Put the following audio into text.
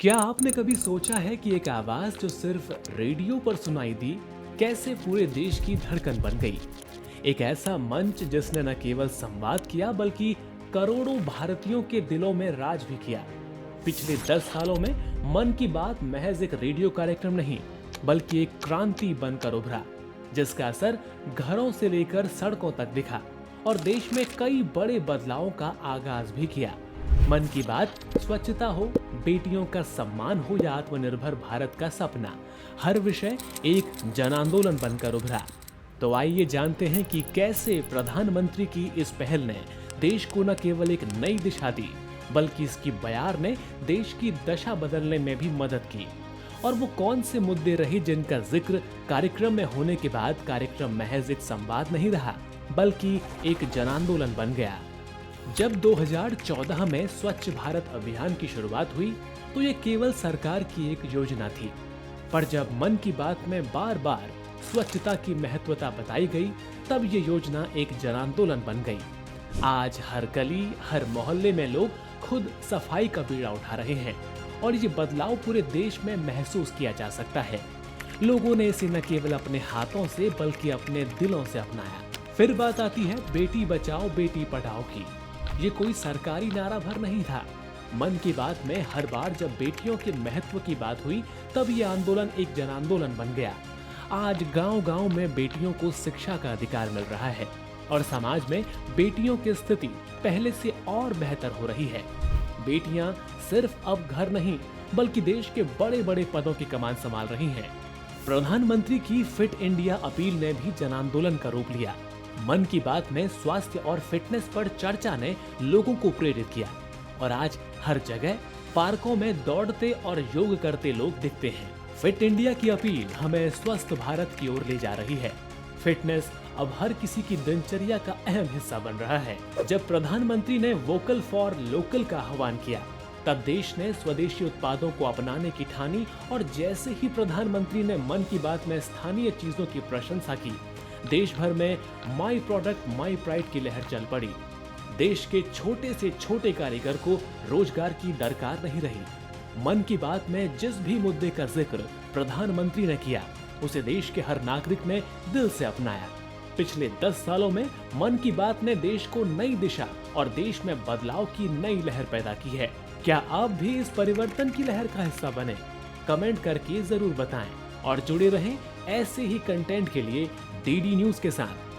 क्या आपने कभी सोचा है कि एक आवाज जो सिर्फ रेडियो पर सुनाई दी कैसे पूरे देश की धड़कन बन गई। एक ऐसा मंच जिसने न केवल संवाद किया बल्कि करोड़ों भारतीयों के दिलों में राज भी किया। पिछले 10 सालों में मन की बात महज एक रेडियो कार्यक्रम नहीं बल्कि एक क्रांति बनकर उभरा, जिसका असर घरों से लेकर सड़कों तक दिखा और देश में कई बड़े बदलावों का आगाज भी किया। मन की बात स्वच्छता हो, बेटियों का सम्मान हो या आत्मनिर्भर भारत का सपना, हर विषय एक जन आंदोलन बनकर उभरा। तो आइए जानते हैं कि कैसे प्रधानमंत्री की इस पहल ने देश को न केवल एक नई दिशा दी बल्कि इसकी बयार ने देश की दशा बदलने में भी मदद की। और वो कौन से मुद्दे रहे जिनका जिक्र कार्यक्रम में होने के बाद कार्यक्रम महज एक संवाद नहीं रहा बल्कि एक जन आंदोलन बन गया। जब 2014 में स्वच्छ भारत अभियान की शुरुआत हुई तो ये केवल सरकार की एक योजना थी, पर जब मन की बात में बार बार स्वच्छता की महत्वता बताई गई तब ये योजना एक जन आंदोलन बन गई। आज हर गली हर मोहल्ले में लोग खुद सफाई का बीड़ा उठा रहे हैं और ये बदलाव पूरे देश में महसूस किया जा सकता है। लोगों ने इसे न केवल अपने हाथों से बल्कि अपने दिलों से अपनाया। फिर बात आती है बेटी बचाओ बेटी पढ़ाओ की। ये कोई सरकारी नारा भर नहीं था। मन की बात में हर बार जब बेटियों के महत्व की बात हुई तब ये आंदोलन एक जन आंदोलन बन गया। आज गांव-गांव में बेटियों को शिक्षा का अधिकार मिल रहा है और समाज में बेटियों की स्थिति पहले से और बेहतर हो रही है। बेटियां सिर्फ अब घर नहीं बल्कि देश के बड़े-बड़े पदों की कमान संभाल रही हैं। प्रधानमंत्री की फिट इंडिया अपील ने भी जन आंदोलन का रूप लिया। मन की बात में स्वास्थ्य और फिटनेस पर चर्चा ने लोगों को प्रेरित किया और आज हर जगह पार्कों में दौड़ते और योग करते लोग दिखते हैं। फिट इंडिया की अपील हमें स्वस्थ भारत की ओर ले जा रही है। फिटनेस अब हर किसी की दिनचर्या का अहम हिस्सा बन रहा है। जब प्रधानमंत्री ने वोकल फॉर लोकल का आह्वान किया तब देश ने स्वदेशी उत्पादों को अपनाने की ठानी और जैसे ही प्रधानमंत्री ने मन की बात में स्थानीय चीजों की प्रशंसा की, देश भर में माई प्रोडक्ट माई प्राइड की लहर चल पड़ी। देश के छोटे से छोटे कारीगर को रोजगार की दरकार नहीं रही। मन की बात में जिस भी मुद्दे का जिक्र प्रधानमंत्री ने किया उसे देश के हर नागरिक ने दिल से अपनाया। पिछले 10 सालों में मन की बात ने देश को नई दिशा और देश में बदलाव की नई लहर पैदा की है। क्या आप भी इस परिवर्तन की लहर का हिस्सा बने? कमेंट करके जरूर बताएं और जुड़े रहें ऐसे ही कंटेंट के लिए डीडी न्यूज के साथ।